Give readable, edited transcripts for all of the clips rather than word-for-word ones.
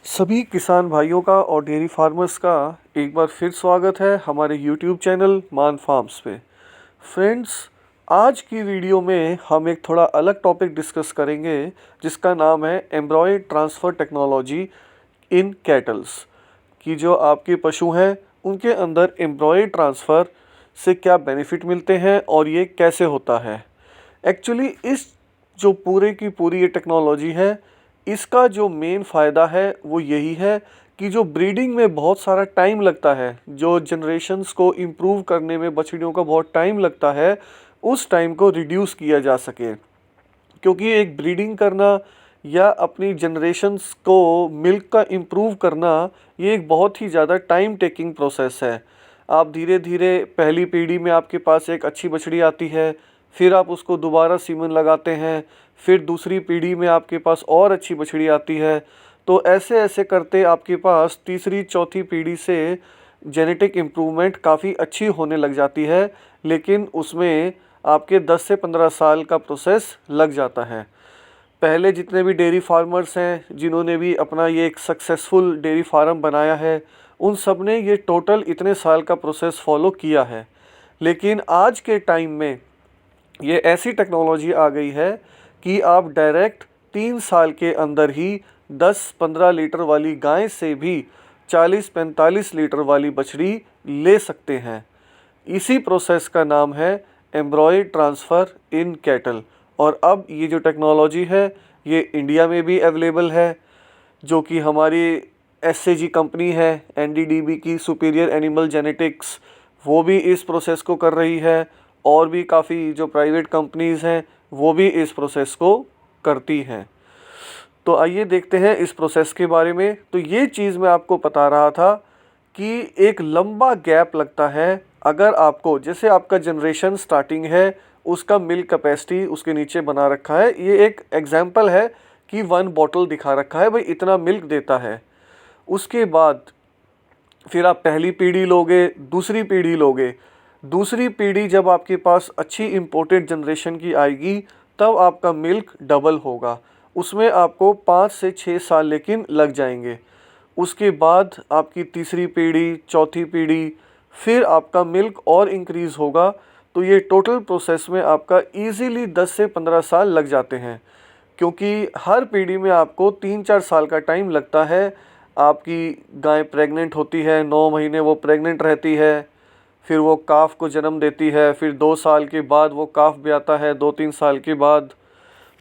सभी किसान भाइयों का और डेयरी फार्मर्स का एक बार फिर स्वागत है हमारे यूट्यूब चैनल मान फार्म्स पे। फ्रेंड्स, आज की वीडियो में हम एक थोड़ा अलग टॉपिक डिस्कस करेंगे जिसका नाम है एम्ब्रॉय ट्रांसफ़र टेक्नोलॉजी इन कैटल्स। कि जो आपके पशु हैं उनके अंदर एम्ब्रॉय ट्रांसफ़र से क्या बेनिफिट मिलते हैं और ये कैसे होता है। एक्चुअली इस जो पूरे की पूरी ये टेक्नोलॉजी है, इसका जो मेन फ़ायदा है वो यही है कि जो ब्रीडिंग में बहुत सारा टाइम लगता है, जो जनरेशन्स को इम्प्रूव करने में बछड़ियों का बहुत टाइम लगता है, उस टाइम को रिड्यूस किया जा सके। क्योंकि एक ब्रीडिंग करना या अपनी जनरेशन्स को मिल्क का इम्प्रूव करना, ये एक बहुत ही ज़्यादा टाइम टेकिंग प्रोसेस है। आप धीरे धीरे पहली पीढ़ी में आपके पास एक अच्छी बछड़ी आती है, फिर आप उसको दोबारा सीमन लगाते हैं, फिर दूसरी पीढ़ी में आपके पास और अच्छी बछड़ी आती है। तो ऐसे ऐसे करते आपके पास तीसरी चौथी पीढ़ी से जेनेटिक इम्प्रूवमेंट काफ़ी अच्छी होने लग जाती है, लेकिन उसमें आपके 10 से 15 साल का प्रोसेस लग जाता है। पहले जितने भी डेयरी फार्मर्स हैं, जिन्होंने भी अपना ये एक सक्सेसफुल डेयरी फार्म बनाया है, उन सब ने ये टोटल इतने साल का प्रोसेस फॉलो किया है। लेकिन आज के टाइम में ये ऐसी टेक्नोलॉजी आ गई है कि आप डायरेक्ट 3 साल के अंदर ही 10-15 लीटर वाली गाय से भी 40-45 लीटर वाली बछड़ी ले सकते हैं। इसी प्रोसेस का नाम है एम्ब्रॉय ट्रांसफ़र इन कैटल। और अब ये जो टेक्नोलॉजी है ये इंडिया में भी अवेलेबल है, जो कि हमारी एससीजी कंपनी है एनडीडीबी की सुपीरियर एनिमल जेनेटिक्स, वो भी इस प्रोसेस को कर रही है। और भी काफ़ी जो प्राइवेट कंपनीज़ हैं वो भी इस प्रोसेस को करती हैं। तो आइए देखते हैं इस प्रोसेस के बारे में। तो ये चीज़ मैं आपको बता रहा था कि एक लंबा गैप लगता है अगर आपको, जैसे आपका जनरेशन स्टार्टिंग है, उसका मिल्क कैपेसिटी उसके नीचे बना रखा है। ये एक एग्जांपल है कि 1 बॉटल दिखा रखा है, भाई इतना मिल्क देता है। उसके बाद फिर आप पहली पीढ़ी लोगे, दूसरी पीढ़ी लोगे। दूसरी पीढ़ी जब आपके पास अच्छी इम्पोर्टेड जनरेशन की आएगी, तब आपका मिल्क डबल होगा। उसमें आपको 5 से 6 साल लेकिन लग जाएंगे। उसके बाद आपकी तीसरी पीढ़ी, चौथी पीढ़ी, फिर आपका मिल्क और इंक्रीज़ होगा। तो ये टोटल प्रोसेस में आपका ईज़िली 10 से 15 साल लग जाते हैं, क्योंकि हर पीढ़ी में आपको 3-4 साल का टाइम लगता है। आपकी गाय प्रेग्नेंट होती है, 9 महीने वो प्रेग्नेंट रहती है, फिर वो काफ को जन्म देती है, फिर 2 साल के बाद वो काफ भी आता है, 2-3 साल के बाद।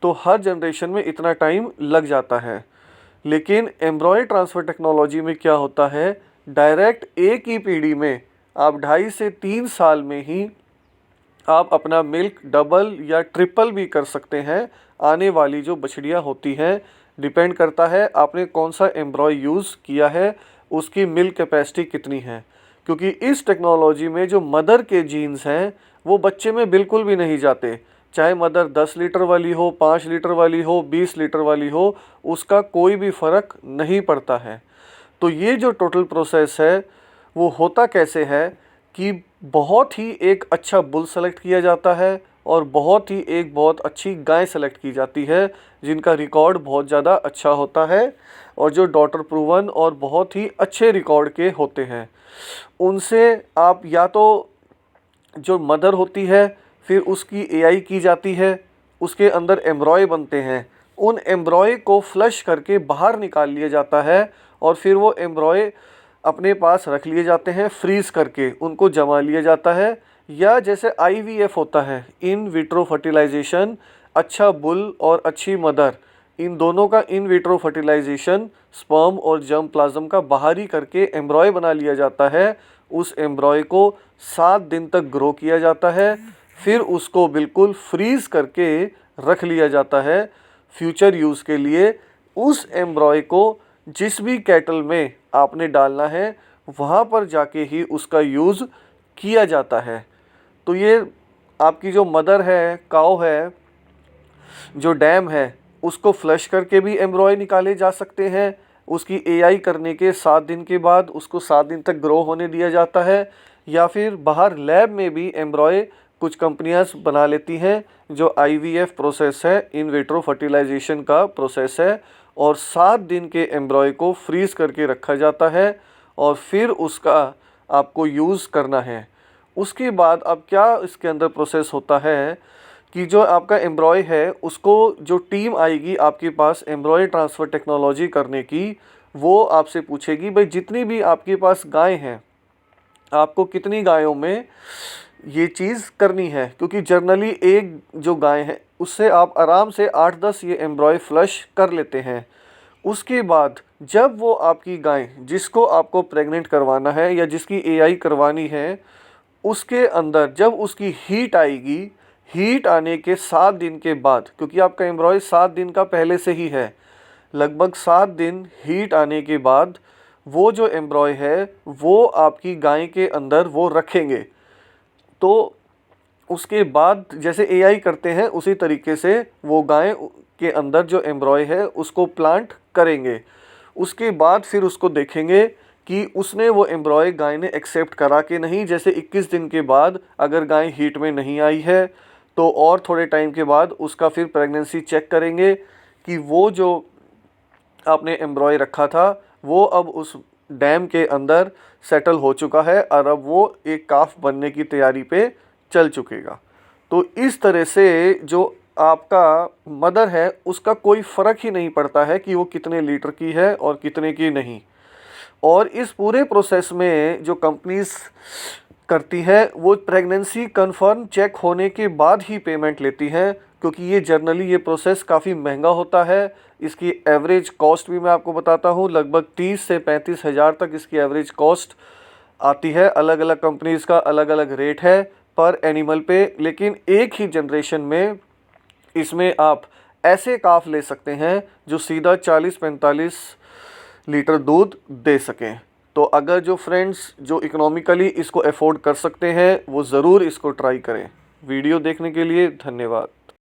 तो हर जनरेशन में इतना टाइम लग जाता है। लेकिन एम्ब्रॉय ट्रांसफ़र टेक्नोलॉजी में क्या होता है, डायरेक्ट एक ही पीढ़ी में आप 2.5 से 3 साल में ही आप अपना मिल्क डबल या ट्रिपल भी कर सकते हैं। आने वाली जो बछड़ियाँ होती हैं, डिपेंड करता है आपने कौन सा एम्ब्रॉय यूज़ किया है, उसकी मिल्क कैपेसिटी कितनी है। क्योंकि इस टेक्नोलॉजी में जो मदर के जीन्स हैं वो बच्चे में बिल्कुल भी नहीं जाते। चाहे मदर 10 लीटर वाली हो, 5 लीटर वाली हो, 20 लीटर वाली हो, उसका कोई भी फ़र्क नहीं पड़ता है। तो ये जो टोटल प्रोसेस है वो होता कैसे है कि बहुत ही एक अच्छा बुल सेलेक्ट किया जाता है और बहुत अच्छी गाय सेलेक्ट की जाती है, जिनका रिकॉर्ड बहुत ज़्यादा अच्छा होता है और जो डॉटर प्रूवन और बहुत ही अच्छे रिकॉर्ड के होते हैं। उनसे आप या तो जो मदर होती है फिर उसकी एआई की जाती है, उसके अंदर एम्ब्रॉय बनते हैं, उन एम्ब्रॉय को फ्लश करके बाहर निकाल लिया जाता है और फिर वो एम्ब्रॉय अपने पास रख लिए जाते हैं, फ्रीज़ करके उनको जमा लिया जाता है। या जैसे आईवीएफ होता है, इन विट्रो फर्टिलाइजेशन, अच्छा बुल और अच्छी मदर, इन दोनों का इन विट्रो फर्टिलाइजेशन स्पर्म और जर्म प्लाज्म का बाहरी करके एम्ब्रॉय बना लिया जाता है। उस एम्ब्रॉय को 7 दिन तक ग्रो किया जाता है, फिर उसको बिल्कुल फ्रीज़ करके रख लिया जाता है फ्यूचर यूज़ के लिए। उस एम्ब्रॉय को जिस भी कैटल में आपने डालना है वहाँ पर जाके ही उसका यूज़ किया जाता है। तो ये आपकी जो मदर है, काऊ है, जो डैम है, उसको फ्लश करके भी एम्ब्रॉय निकाले जा सकते हैं। उसकी एआई करने के 7 दिन के बाद उसको 7 दिन तक ग्रो होने दिया जाता है। या फिर बाहर लैब में भी एम्ब्रॉय कुछ कंपनियां बना लेती हैं, जो आईवीएफ प्रोसेस है, इन विट्रो फर्टिलाइजेशन का प्रोसेस है, और 7 दिन के एम्ब्रॉय को फ्रीज़ करके रखा जाता है और फिर उसका आपको यूज़ करना है। उसके बाद अब क्या इसके अंदर प्रोसेस होता है कि जो आपका एम्ब्रॉय है उसको जो टीम आएगी आपके पास एम्ब्रॉय ट्रांसफ़र टेक्नोलॉजी करने की, वो आपसे पूछेगी भाई जितनी भी आपके पास गाय हैं, आपको कितनी गायों में ये चीज़ करनी है, क्योंकि जनरली एक जो गाय है उससे आप आराम से 8-10 ये एम्ब्रॉय फ्लश कर लेते हैं। उसके बाद जब वो आपकी गाय जिसको आपको प्रेग्नेंट करवाना है या जिसकी एआई करवानी है, उसके अंदर जब उसकी हीट आएगी, हीट आने के 7 दिन के बाद, क्योंकि आपका एम्ब्रॉय 7 दिन का पहले से ही है, लगभग 7 दिन हीट आने के बाद वो जो एम्ब्रॉय है वो आपकी गाय के अंदर वो रखेंगे। तो उसके बाद जैसे एआई करते हैं उसी तरीके से वो गाय के अंदर जो एम्ब्रॉय है उसको प्लांट करेंगे। उसके बाद फिर उसको देखेंगे कि उसने वो एम्ब्रॉय गाय ने एक्सेप्ट करा कि नहीं। जैसे 21 दिन के बाद अगर गाय हीट में नहीं आई है तो और थोड़े टाइम के बाद उसका फिर प्रेगनेंसी चेक करेंगे कि वो जो आपने एम्ब्रॉय रखा था वो अब उस डैम के अंदर सेटल हो चुका है और अब वो एक काफ बनने की तैयारी पे चल चुकेगा। तो इस तरह से जो आपका मदर है उसका कोई फ़र्क ही नहीं पड़ता है कि वो कितने लीटर की है और कितने की नहीं। और इस पूरे प्रोसेस में जो कंपनीज करती है वो प्रेगनेंसी कंफर्म चेक होने के बाद ही पेमेंट लेती हैं, क्योंकि ये जनरली ये प्रोसेस काफ़ी महंगा होता है। इसकी एवरेज कॉस्ट भी मैं आपको बताता हूँ, लगभग 30 से 35 हज़ार तक इसकी एवरेज कॉस्ट आती है। अलग अलग कंपनीज़ का अलग अलग रेट है पर एनिमल पे, लेकिन एक ही जनरेशन में इसमें आप ऐसे काफ ले सकते हैं जो सीधा 40-45 लीटर दूध दे सकें। तो अगर जो फ्रेंड्स जो इकोनॉमिकली इसको अफोर्ड कर सकते हैं वो ज़रूर इसको ट्राई करें। वीडियो देखने के लिए धन्यवाद।